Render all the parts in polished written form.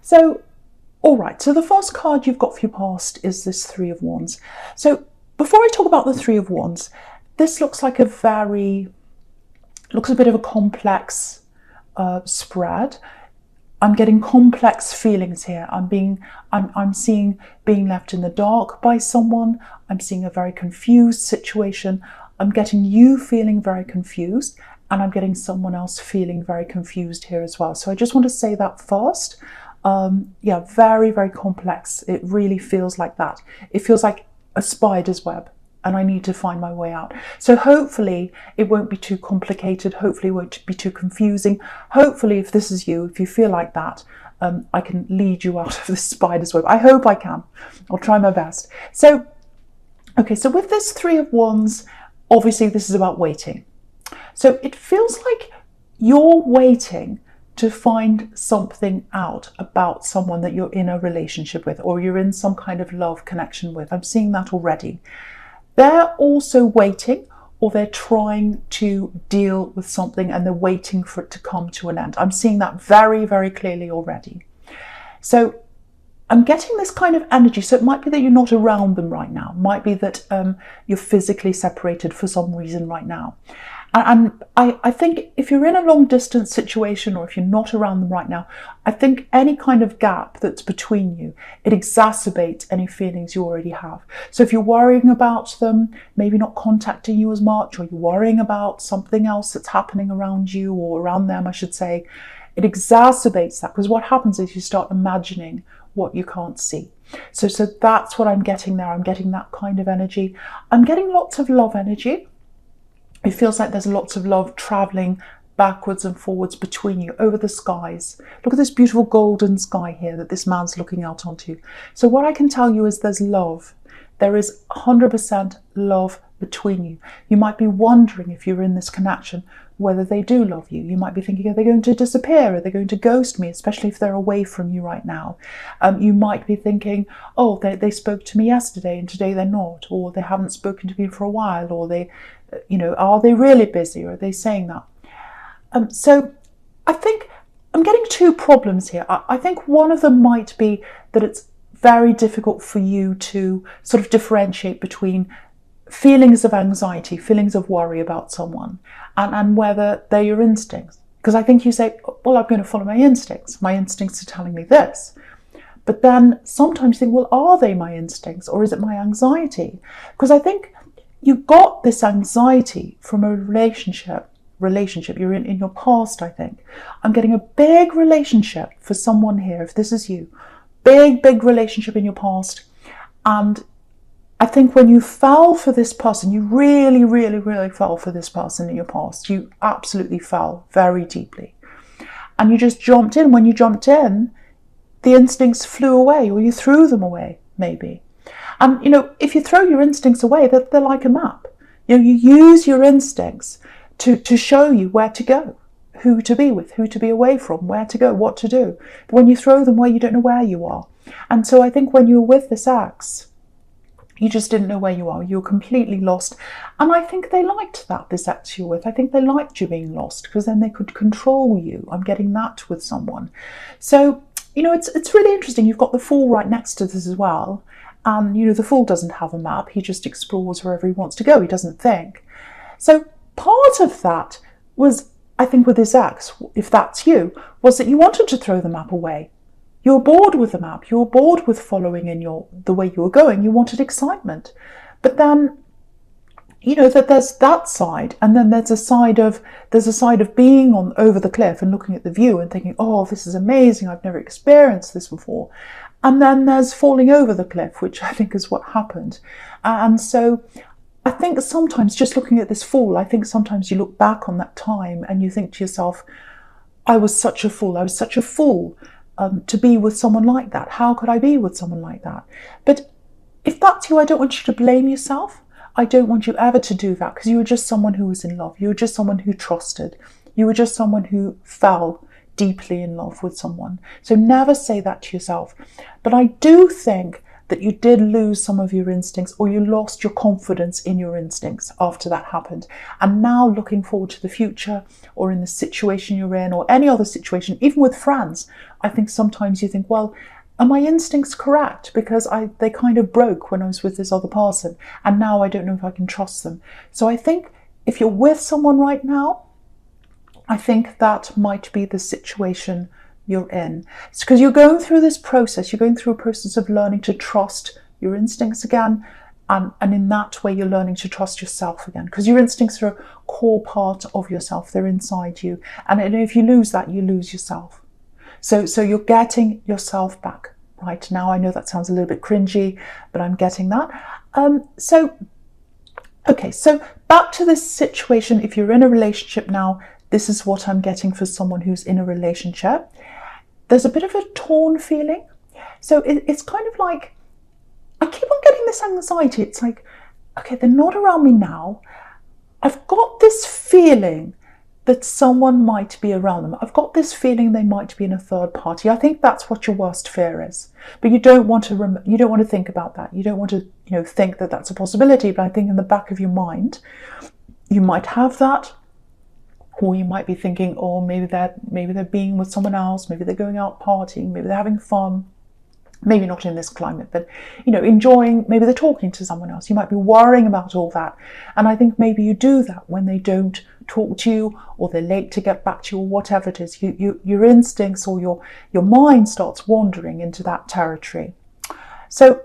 So, all right, so the first card you've got for your past is this Three of Wands. So before I talk about the Three of Wands, this looks like looks a bit of a complex spread. I'm getting complex feelings here. I'm seeing being left in the dark by someone. I'm seeing a very confused situation. I'm getting you feeling very confused, and I'm getting someone else feeling very confused here as well. So I just want to say that first. Yeah, very, very complex. It really feels like that. It feels like a spider's web, and I need to find my way out. So hopefully it won't be too complicated. Hopefully it won't be too confusing. Hopefully, if this is you, if you feel like that, I can lead you out of the spider's web. I hope I can. I'll try my best. So, okay, so with this Three of Wands, obviously this is about waiting. So it feels like you're waiting to find something out about someone that you're in a relationship with, or you're in some kind of love connection with. I'm seeing that already. They're also waiting, or they're trying to deal with something and they're waiting for it to come to an end. I'm seeing that very, very clearly already. So I'm getting this kind of energy. So it might be that you're not around them right now. It might be that you're physically separated for some reason right now. And I think if you're in a long distance situation, or if you're not around them right now, I think any kind of gap that's between you, it exacerbates any feelings you already have. So if you're worrying about them, maybe not contacting you as much, or you're worrying about something else that's happening around you, or around them, I should say, it exacerbates that, because what happens is you start imagining what you can't see. So that's what I'm getting there. I'm getting that kind of energy. I'm getting lots of love energy. It feels like there's lots of love traveling backwards and forwards between you over the skies. Look at this beautiful golden sky here that this man's looking out onto. So what I can tell you is there's love. There is 100% love between you. You might be wondering, if you're in this connection, whether they do love you. You might be thinking, are they going to disappear? Are they going to ghost me? Especially if they're away from you right now. You might be thinking, oh, they spoke to me yesterday and today they're not, or they haven't spoken to me for a while, or they, are they really busy? Or are they saying that? So I think I'm getting two problems here. I think one of them might be that it's very difficult for you to sort of differentiate between feelings of anxiety, feelings of worry about someone, and whether they're your instincts. Because I think you say, well, I'm going to follow my instincts. My instincts are telling me this. But then sometimes you think, well, are they my instincts, or is it my anxiety? Because I think you got this anxiety from a relationship you're in your past, I think. I'm getting a big relationship for someone here, if this is you. Big relationship in your past. And I think when you fell for this person, you really fell for this person in your past. You absolutely fell very deeply. And you just jumped in. When you jumped in, the instincts flew away, or you threw them away, maybe. And, if you throw your instincts away, they're like a map. You use your instincts to show you where to go, who to be with, who to be away from, where to go, what to do. But when you throw them away, you don't know where you are. And so I think when you were with this ex, you just didn't know where you are. You were completely lost. And I think they liked that, this ex you're with. I think they liked you being lost, because then they could control you. I'm getting that with someone. So, it's really interesting. You've got the Fool right next to this as well. And, the Fool doesn't have a map. He just explores wherever he wants to go. He doesn't think. So part of that was, I think, with this ex, if that's you, was that you wanted to throw the map away. You were bored with the map. You were bored with following in the way you were going. You wanted excitement. But then, that there's that side, and then there's a side of being over the cliff and looking at the view and thinking, oh, this is amazing. I've never experienced this before. And then there's falling over the cliff, which I think is what happened. And so I think sometimes, just looking at this Fool, I think sometimes you look back on that time and you think to yourself, I was such a fool. I was such a fool to be with someone like that. How could I be with someone like that? But if that's you, I don't want you to blame yourself. I don't want you ever to do that, because you were just someone who was in love. You were just someone who trusted. You were just someone who fell deeply in love with someone. So never say that to yourself. But I do think that you did lose some of your instincts, or you lost your confidence in your instincts after that happened. And now looking forward to the future, or in the situation you're in, or any other situation, even with friends, I think sometimes you think, well, are my instincts correct? Because they kind of broke when I was with this other person, and now I don't know if I can trust them. So I think if you're with someone right now, I think that might be the situation you're in. It's because you're going through this process. You're going through a process of learning to trust your instincts again. And in that way, you're learning to trust yourself again, because your instincts are a core part of yourself. They're inside you. And if you lose that, you lose yourself. So you're getting yourself back right now. I know that sounds a little bit cringy, but I'm getting that. Okay, so back to this situation. If you're in a relationship now, this is what I'm getting for someone who's in a relationship. There's a bit of a torn feeling. So it's kind of like, I keep on getting this anxiety. It's like, okay, they're not around me now. I've got this feeling that someone might be around them. I've got this feeling they might be in a third party. I think that's what your worst fear is. But you don't want to think about that. You don't want to, think that that's a possibility. But I think in the back of your mind, you might have that. Or you might be thinking, oh, maybe they're being with someone else, maybe they're going out partying, maybe they're having fun, maybe not in this climate, but enjoying, maybe they're talking to someone else. You might be worrying about all that. And I think maybe you do that when they don't talk to you, or they're late to get back to you, or whatever it is. Your instincts or your mind starts wandering into that territory. So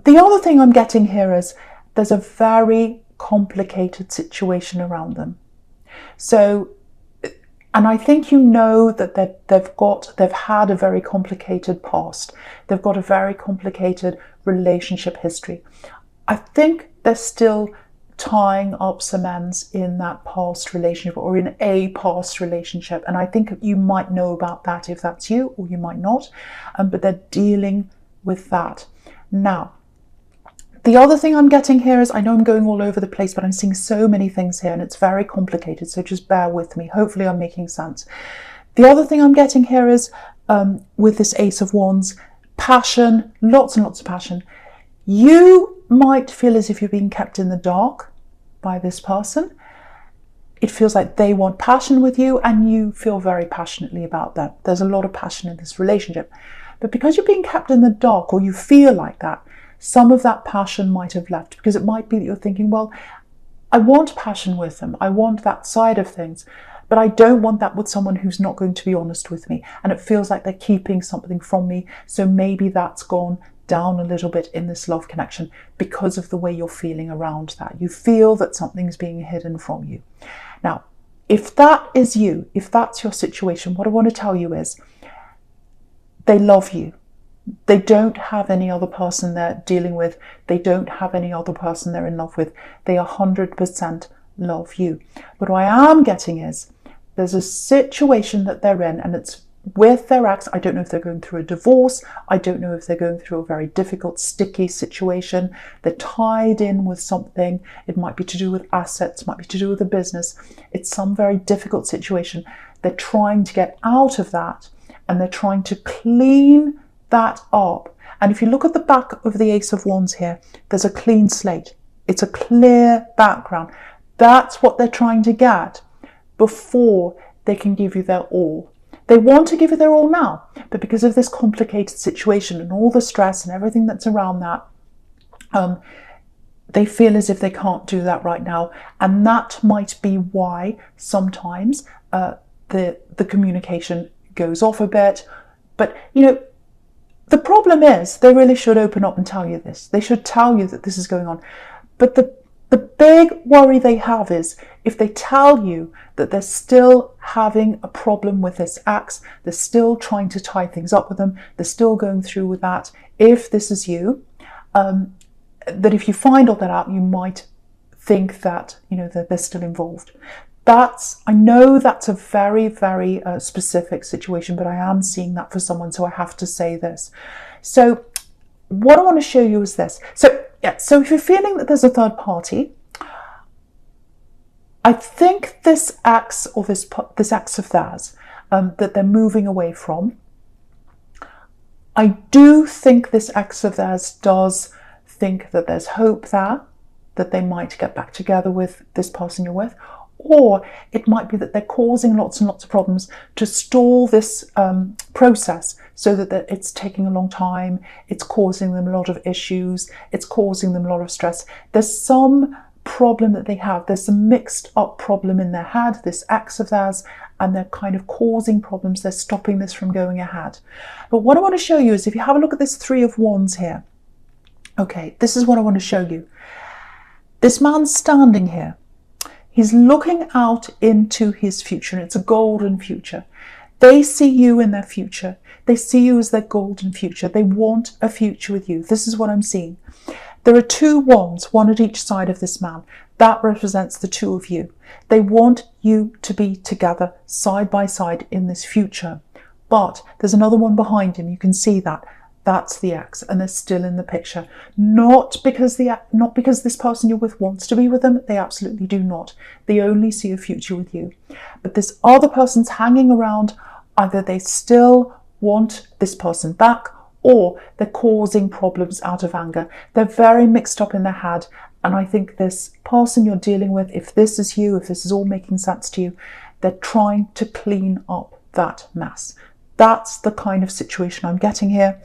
the other thing I'm getting here is there's a very complicated situation around them. So, and I think that they've had a very complicated past. They've got a very complicated relationship history. I think they're still tying up some ends in that past relationship, or in a past relationship. And I think you might know about that if that's you, or you might not. But they're dealing with that. Now, the other thing I'm getting here is, I know I'm going all over the place, but I'm seeing so many things here and it's very complicated. So just bear with me. Hopefully I'm making sense. The other thing I'm getting here is, with this Ace of Wands, passion, lots and lots of passion. You might feel as if you're being kept in the dark by this person. It feels like they want passion with you and you feel very passionately about that. There's a lot of passion in this relationship. But because you're being kept in the dark, or you feel like that, some of that passion might have left, because it might be that you're thinking, well, I want passion with them. I want that side of things, but I don't want that with someone who's not going to be honest with me. And it feels like they're keeping something from me. So maybe that's gone down a little bit in this love connection because of the way you're feeling around that. You feel that something's being hidden from you. Now, if that is you, if that's your situation, what I want to tell you is, they love you. They don't have any other person they're dealing with. They don't have any other person they're in love with. They 100% love you. But what I am getting is, there's a situation that they're in, and it's with their ex. I don't know if they're going through a divorce. I don't know if they're going through a very difficult, sticky situation. They're tied in with something. It might be to do with assets, might be to do with a business. It's some very difficult situation. They're trying to get out of that, and they're trying to clean that up. And if you look at the back of the Ace of Wands here, there's a clean slate. It's a clear background. That's what they're trying to get before they can give you their all. They want to give you their all now, but because of this complicated situation and all the stress and everything that's around that, they feel as if they can't do that right now. And that might be why sometimes the communication goes off a bit. But the problem is, they really should open up and tell you this. They should tell you that this is going on. But the big worry they have is, if they tell you that they're still having a problem with this ex, they're still trying to tie things up with them, they're still going through with that. If this is you, that if you find all that out, you might think that, that they're still involved. I know that's a very, very specific situation, but I am seeing that for someone, so I have to say this. So what I want to show you is this. So if you're feeling that there's a third party, I think this ex, or this ex of theirs, that they're moving away from, I do think this ex of theirs does think that there's hope there, that they might get back together with this person you're with, or it might be that they're causing lots and lots of problems to stall this process so that it's taking a long time, it's causing them a lot of issues, it's causing them a lot of stress. There's some problem that they have, there's some mixed up problem in their head, this ex of theirs, and they're kind of causing problems, they're stopping this from going ahead. But what I want to show you is, if you have a look at this Three of Wands here, okay, this is what I want to show you. This man's standing here. He's looking out into his future, and it's a golden future. They see you in their future. They see you as their golden future. They want a future with you. This is what I'm seeing. There are two wands, one at each side of this man. That represents the two of you. They want you to be together side by side in this future. But there's another one behind him. You can see that. That's the ex, and they're still in the picture. Not because this person you're with wants to be with them. They absolutely do not. They only see a future with you. But this other person's hanging around. Either they still want this person back, or they're causing problems out of anger. They're very mixed up in their head. And I think this person you're dealing with, if this is you, if this is all making sense to you, they're trying to clean up that mess. That's the kind of situation I'm getting here.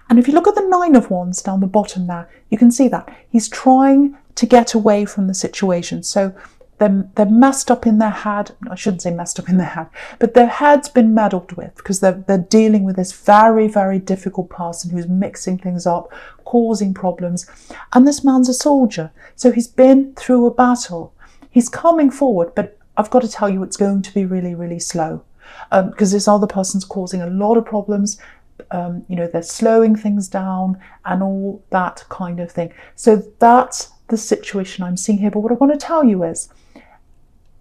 And if you look at the Nine of Wands down the bottom there, you can see that he's trying to get away from the situation. So they're messed up in their head. I shouldn't say messed up in their head, but their head's been meddled with, because they're dealing with this very, very difficult person who's mixing things up, causing problems. And this man's a soldier. So he's been through a battle. He's coming forward, but I've got to tell you, it's going to be really, really slow. Because this other person's causing a lot of problems. They're slowing things down and all that kind of thing. So that's the situation I'm seeing here. But what I want to tell you is,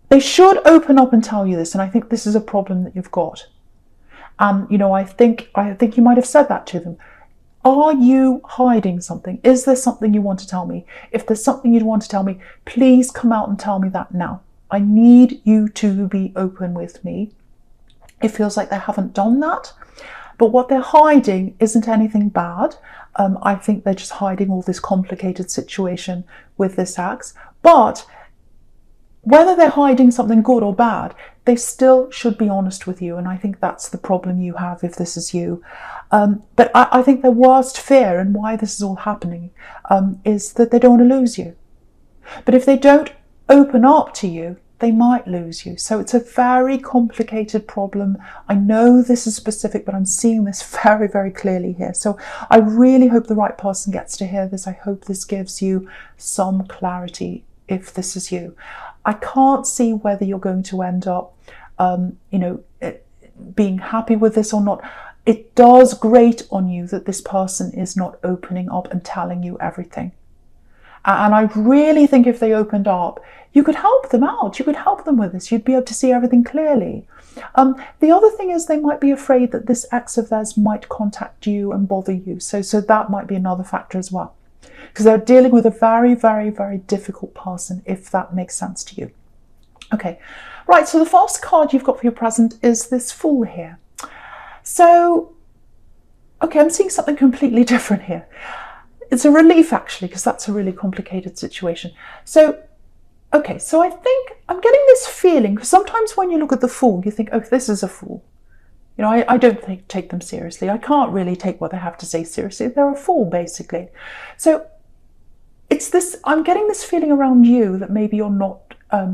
they should open up and tell you this. And I think this is a problem that you've got. And, I think you might have said that to them. Are you hiding something? Is there something you want to tell me? If there's something you'd want to tell me, please come out and tell me that now. I need you to be open with me. It feels like they haven't done that. But what they're hiding isn't anything bad. I think they're just hiding all this complicated situation with this ex. But whether they're hiding something good or bad, they still should be honest with you. And I think that's the problem you have if this is you. But I think their worst fear, and why this is all happening, is that they don't want to lose you. But if they don't open up to you, they might lose you. So it's a very complicated problem. I know this is specific, but I'm seeing this very, very clearly here. So I really hope the right person gets to hear this. I hope this gives you some clarity if this is you. I can't see whether you're going to end up, being happy with this or not. It does grate on you that this person is not opening up and telling you everything. And I really think if they opened up, you could help them out. You could help them with this. You'd be able to see everything clearly. The other thing is, they might be afraid that this ex of theirs might contact you and bother you. So that might be another factor as well. Because they're dealing with a very, very, very difficult person, if that makes sense to you. Okay, right, so the first card you've got for your present is this Fool here. So, okay, I'm seeing something completely different here. It's a relief, actually, because that's a really complicated situation. So, okay, so I think I'm getting this feeling, because sometimes when you look at the Fool, you think, oh, this is a fool. I don't take them seriously. I can't really take what they have to say seriously. They're a fool, basically. So it's this, I'm getting this feeling around you that maybe you're not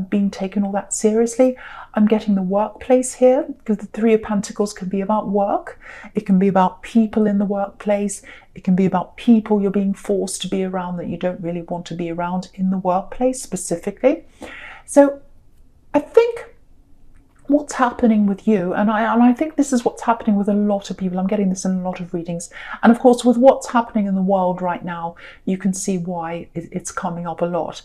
being taken all that seriously. I'm getting the workplace here, because the Three of Pentacles can be about work. It can be about people in the workplace. It can be about people you're being forced to be around that you don't really want to be around in the workplace specifically. So I think what's happening with you, and I think this is what's happening with a lot of people. I'm getting this in a lot of readings. And of course, with what's happening in the world right now, you can see why it's coming up a lot.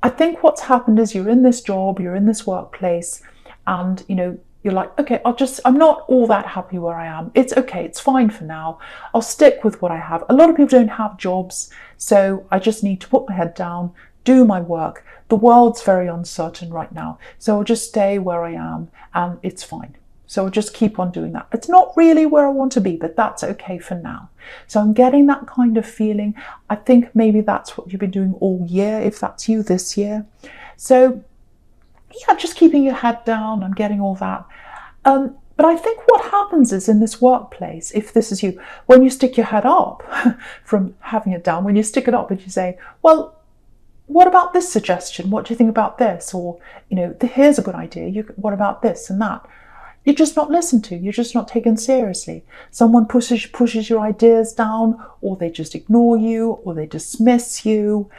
I think what's happened is, you're in this job, you're in this workplace, and you're like, okay, I'm not all that happy where I am. It's okay, it's fine for now. I'll stick with what I have. A lot of people don't have jobs, so I just need to put my head down, do my work. The world's very uncertain right now, so I'll just stay where I am and it's fine. So I'll just keep on doing that. It's not really where I want to be, but that's okay for now. So I'm getting that kind of feeling. I think maybe that's what you've been doing all year, if that's you this year. So yeah, just keeping your head down. I'm getting all that. But I think what happens is in this workplace, if this is you, when you stick your head up from having it down, when you stick it up and you say, well, what about this suggestion? What do you think about this? Or, here's a good idea. What about this and that? You're just not listened to. You're just not taken seriously. Someone pushes your ideas down, or they just ignore you, or they dismiss you.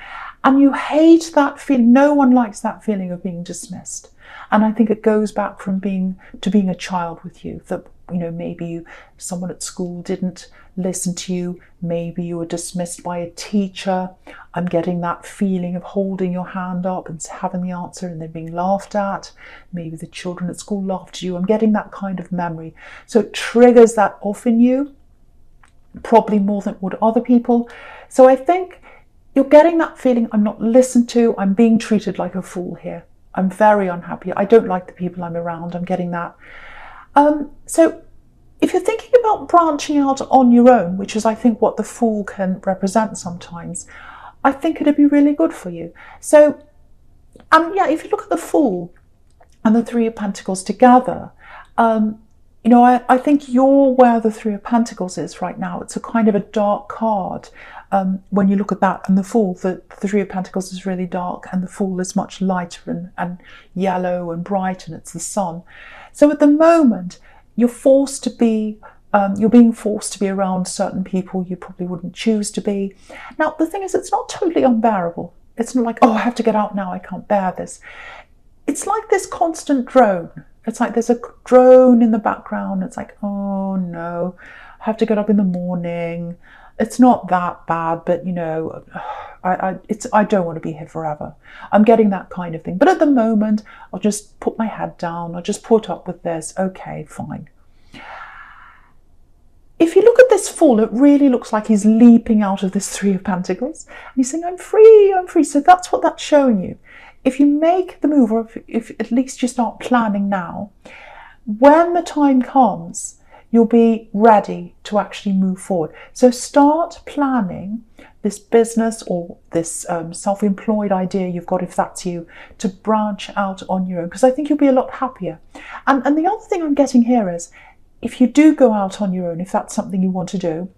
And you hate that feeling. No one likes that feeling of being dismissed. And I think it goes back from being a child with you, that, maybe someone at school didn't listen to you. Maybe you were dismissed by a teacher. I'm getting that feeling of holding your hand up and having the answer and then being laughed at. Maybe the children at school laughed at you. I'm getting that kind of memory. So it triggers that off in you, probably more than it would other people. So I think you're getting that feeling, I'm not listened to, I'm being treated like a fool here. I'm very unhappy. I don't like the people I'm around. I'm getting that. So if you're thinking about branching out on your own, which is I think what the Fool can represent sometimes, I think it'd be really good for you. So, if you look at the Fool and the Three of Pentacles together, I think you're where the Three of Pentacles is right now. It's a kind of a dark card. When you look at that and the Fool, the Three of Pentacles is really dark and the Fool is much lighter and yellow and bright, and it's the sun. So at the moment, you're being forced to be around certain people you probably wouldn't choose to be. Now, the thing is, it's not totally unbearable. It's not like, oh, I have to get out now, I can't bear this. It's like this constant drone. It's like there's a drone in the background. It's like, oh no, I have to get up in the morning. It's not that bad, but I don't want to be here forever. I'm getting that kind of thing. But at the moment, I'll just put my head down. I'll just put up with this. Okay, fine. If you look at this Fool, it really looks like he's leaping out of this Three of Pentacles. And he's saying, I'm free, I'm free. So that's what that's showing you. If you make the move, or if at least you start planning now, when the time comes, you'll be ready to actually move forward. So start planning this business or this self-employed idea you've got, if that's you, to branch out on your own, because I think you'll be a lot happier. And the other thing I'm getting here is, if you do go out on your own, if that's something you want to do,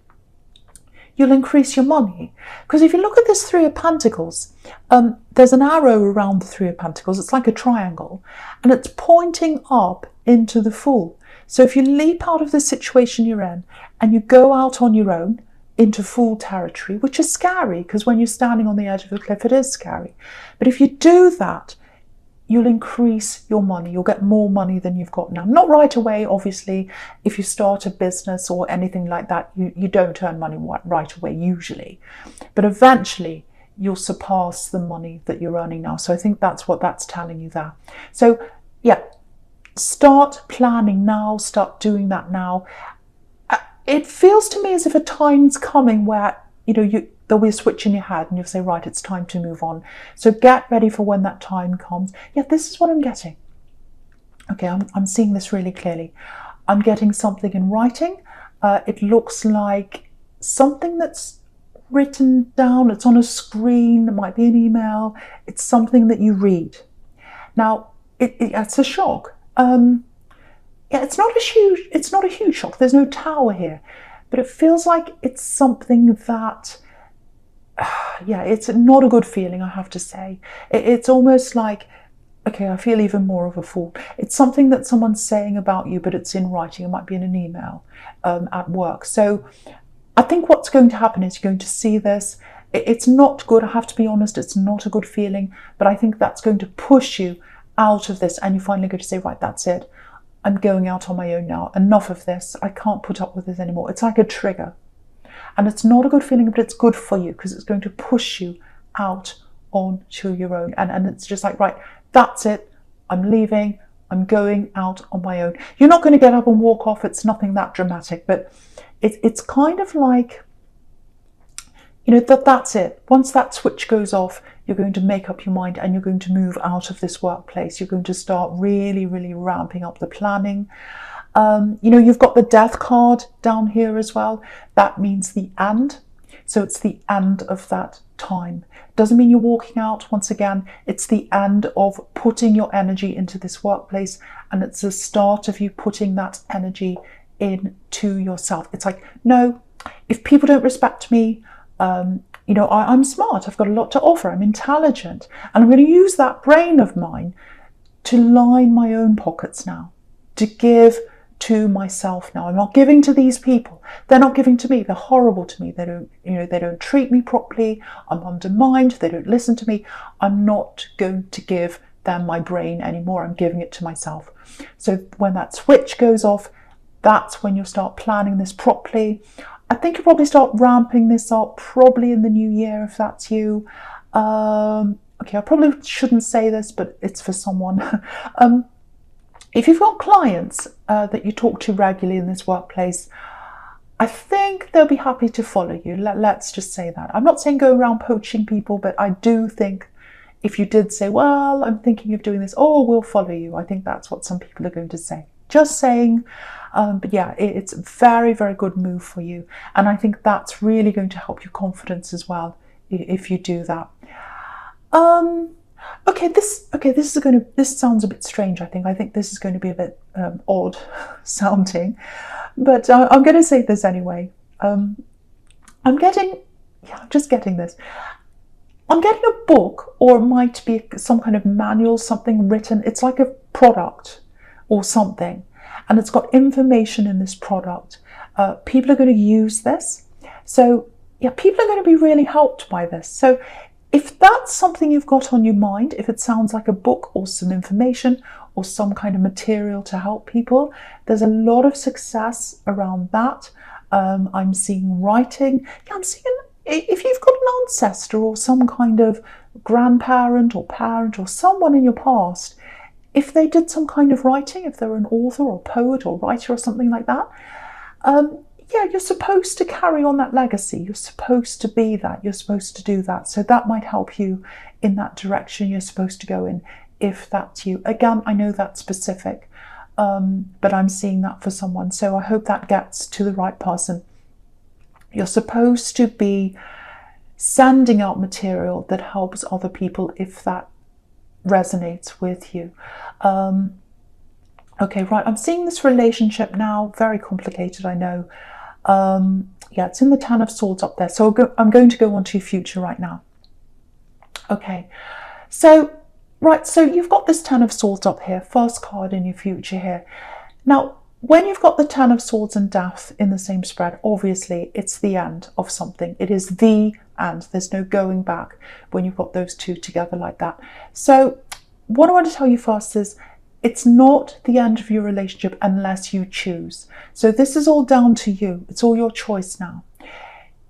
you'll increase your money. Because if you look at this Three of Pentacles, there's an arrow around the Three of Pentacles. It's like a triangle, and it's pointing up into the Fool. So if you leap out of the situation you're in and you go out on your own into Fool territory, which is scary, because when you're standing on the edge of the cliff, it is scary. But if you do that, you'll increase your money. You'll get more money than you've got now. Not right away, obviously. If you start a business or anything like that, you don't earn money right away usually. But eventually, you'll surpass the money that you're earning now. So I think that's what that's telling you there. So yeah, start planning now. Start doing that now. It feels to me as if a time's coming where, there'll be a switch in your head and you'll say, right, it's time to move on. So get ready for when that time comes. Yeah, this is what I'm getting. Okay, I'm seeing this really clearly. I'm getting something in writing. It looks like something that's written down. It's on a screen. It might be an email. It's something that you read. Now, it's a shock. Yeah, it's not a huge shock. There's no tower here, but it feels like it's something that, yeah, it's not a good feeling, I have to say. It's almost like, okay, I feel even more of a fool. It's something that someone's saying about you, but it's in writing. It might be in an email at work. So I think what's going to happen is you're going to see this. It's not good, I have to be honest. It's not a good feeling, but I think that's going to push you out of this, and you're finally going to say, right, that's it. I'm going out on my own now. Enough of this. I can't put up with this anymore. It's like a trigger. And it's not a good feeling, but it's good for you because it's going to push you out onto your own. And it's just like, right, that's it. I'm leaving. I'm going out on my own. You're not going to get up and walk off. It's nothing that dramatic, but it's kind of like, that's it. Once that switch goes off, you're going to make up your mind and you're going to move out of this workplace. You're going to start really, really ramping up the planning. You know, you've got the death card down here as well. That means the end. So it's the end of that time. Doesn't mean you're walking out. Once again, it's the end of putting your energy into this workplace, and it's the start of you putting that energy into yourself. It's like, no, if people don't respect me, you know, I'm smart, I've got a lot to offer, I'm intelligent, and I'm going to use that brain of mine to line my own pockets now, to give to myself now. I'm not giving to these people. They're not giving to me. They're horrible to me. They don't, you know, they don't treat me properly. I'm undermined. They don't listen to me. I'm not going to give them my brain anymore. I'm giving it to myself. So when that switch goes off, that's when you'll start planning this properly. I think you'll probably start ramping this up probably in the new year if that's you. Okay, I probably shouldn't say this, but it's for someone. If you've got clients that you talk to regularly in this workplace, I think they'll be happy to follow you. Let's just say that. I'm not saying go around poaching people, but I do think if you did say, well, I'm thinking of doing this, oh, we'll follow you. I think that's what some people are going to say. Just saying. But yeah, it's a very, very good move for you. And I think that's really going to help your confidence as well if you do that. This sounds a bit strange. I think this is going to be a bit odd sounding, but I'm going to say this anyway. I'm just getting this. I'm getting a book, or it might be some kind of manual, something written. It's like a product or something, and it's got information in this product. People are going to use this. So yeah, people are going to be really helped by this. So if that's something you've got on your mind, if it sounds like a book or some information or some kind of material to help people, there's a lot of success around that. I'm seeing writing. Yeah, I'm seeing if you've got an ancestor or some kind of grandparent or parent or someone in your past, if they did some kind of writing, if they were an author or poet or writer or something like that, yeah, you're supposed to carry on that legacy. You're supposed to be that. You're supposed to do that. So that might help you in that direction you're supposed to go in, if that's you. Again, I know that's specific, but I'm seeing that for someone. So I hope that gets to the right person. You're supposed to be sending out material that helps other people if that resonates with you. Okay, right, I'm seeing this relationship now, very complicated, I know. Yeah, it's in the Ten of Swords up there. So I'm going to go on to your future right now. Okay, so, right, so you've got this Ten of Swords up here, first card in your future here. Now, when you've got the Ten of Swords and Death in the same spread, obviously it's the end of something. It is the end. There's no going back when you've got those two together like that. So what I want to tell you first is, it's not the end of your relationship unless you choose. So this is all down to you. It's all your choice now.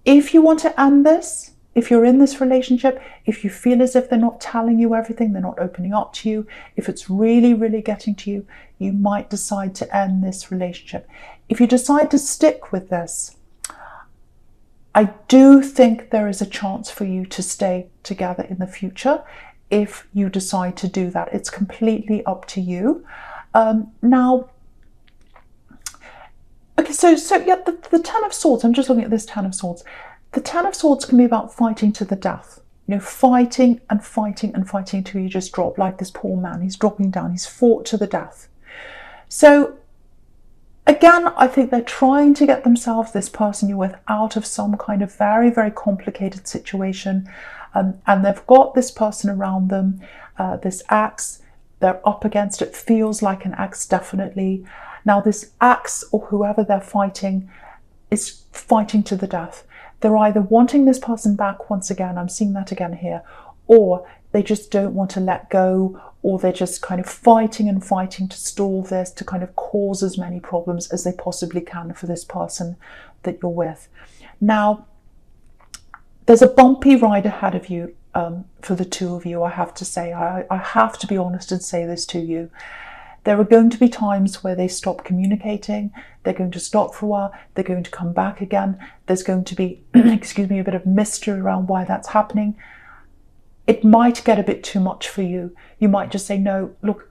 If you want to end this, if you're in this relationship, if you feel as if they're not telling you everything, they're not opening up to you, if it's really, really getting to you, you might decide to end this relationship. If you decide to stick with this, I do think there is a chance for you to stay together in the future. If you decide to do that, it's completely up to you. Now, okay, so yeah, the Ten of Swords, I'm just looking at this Ten of Swords. The Ten of Swords can be about fighting to the death. You know, fighting and fighting and fighting until you just drop, like this poor man. He's dropping down. He's fought to the death. So, again, I think they're trying to get themselves, this person you're with, out of some kind of very, very complicated situation. And they've got this person around them, this axe, they're up against it, feels like an axe, definitely. Now this axe, or whoever they're fighting, is fighting to the death. They're either wanting this person back, once again, I'm seeing that again here, or they just don't want to let go, or they're just kind of fighting and fighting to stall this, to kind of cause as many problems as they possibly can for this person that you're with. Now, there's a bumpy ride ahead of you for the two of you, I have to say. I have to be honest and say this to you. There are going to be times where they stop communicating. They're going to stop for a while. They're going to come back again. There's going to be, excuse me, a bit of mystery around why that's happening. It might get a bit too much for you. You might just say, no, look,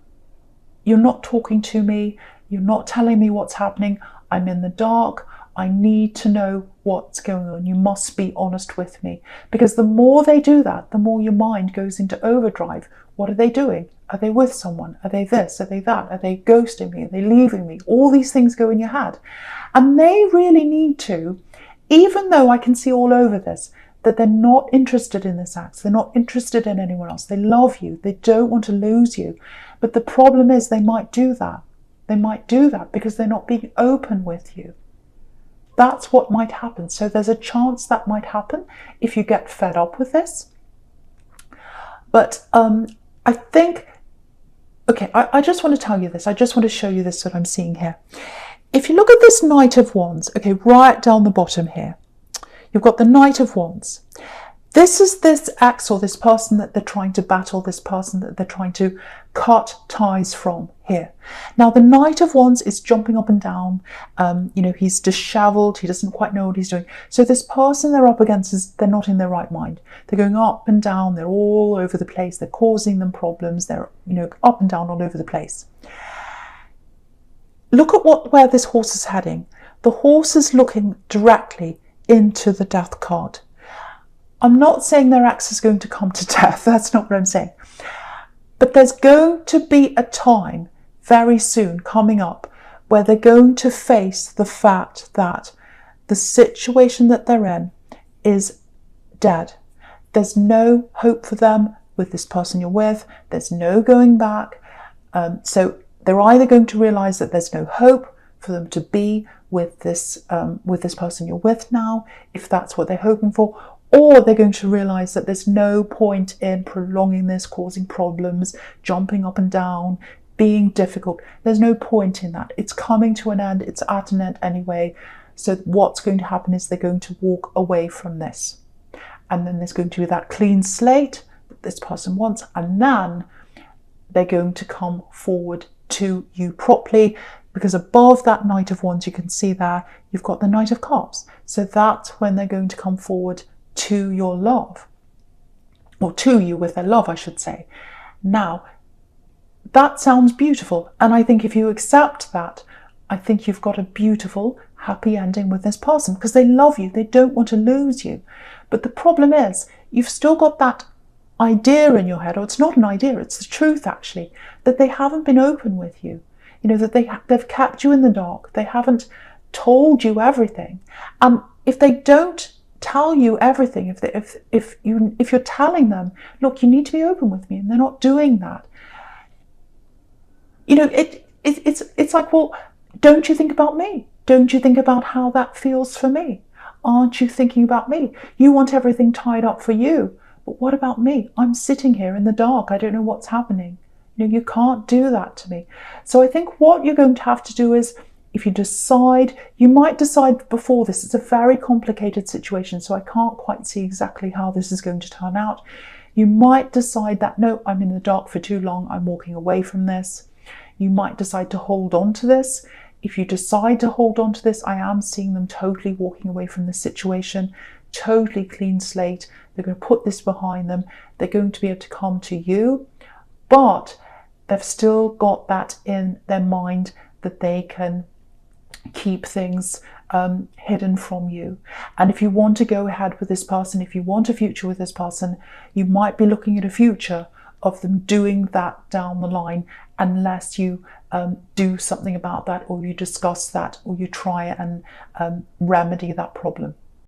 you're not talking to me. You're not telling me what's happening. I'm in the dark. I need to know what's going on. You must be honest with me. Because the more they do that, the more your mind goes into overdrive. What are they doing? Are they with someone? Are they this? Are they that? Are they ghosting me? Are they leaving me? All these things go in your head. And they really need to, even though I can see all over this, that they're not interested in this act. They're not interested in anyone else. They love you. They don't want to lose you. But the problem is they might do that. They might do that because they're not being open with you. That's what might happen. So there's a chance that might happen if you get fed up with this. But I think, okay, I just want to tell you this. I just want to show you this, what I'm seeing here. If you look at this Knight of Wands, okay, right down the bottom here, you've got the Knight of Wands. This is this ex or this person that they're trying to battle, this person that they're trying to cut ties from here. Now, the Knight of Wands is jumping up and down. He's disheveled. He doesn't quite know what he's doing. So this person they're up against is they're not in their right mind. They're going up and down. They're all over the place. They're causing them problems. They're, up and down all over the place. Look at where this horse is heading. The horse is looking directly into the Death card. I'm not saying their ex is going to come to death. That's not what I'm saying. But there's going to be a time very soon coming up where they're going to face the fact that the situation that they're in is dead. There's no hope for them with this person you're with. There's no going back. So they're either going to realize that there's no hope for them to be with this person you're with now, if that's what they're hoping for, or they're going to realize that there's no point in prolonging this, causing problems, jumping up and down, being difficult. There's no point in that. It's coming to an end. It's at an end anyway. So what's going to happen is they're going to walk away from this. And then there's going to be that clean slate that this person wants. And then they're going to come forward to you properly, because above that Knight of Wands, you can see there, you've got the Knight of Cups. So that's when they're going to come forward to your love, or to you with their love, I should say. Now, that sounds beautiful. And I think if you accept that, I think you've got a beautiful, happy ending with this person, because they love you. They don't want to lose you. But the problem is, you've still got that idea in your head, or it's not an idea, it's the truth actually, that they haven't been open with you. That they've kept you in the dark. They haven't told you everything. And if they don't tell you everything, if you're telling them, look, you need to be open with me, and they're not doing that, it's like, well, don't you think about me? Don't you think about how that feels for me? Aren't you thinking about me? You want everything tied up for you, but what about me? I'm sitting here in the dark. I don't know what's happening. You can't do that to me. So I think what you're going to have to do is, if you decide, you might decide before this. It's a very complicated situation, so I can't quite see exactly how this is going to turn out. You might decide that, no, I'm in the dark for too long. I'm walking away from this. You might decide to hold on to this. If you decide to hold on to this, I am seeing them totally walking away from the situation, totally clean slate. They're going to put this behind them. They're going to be able to come to you, but they've still got that in their mind that they can keep things hidden from you. And if you want to go ahead with this person, if you want a future with this person, you might be looking at a future of them doing that down the line, unless you do something about that, or you discuss that, or you try and remedy that problem.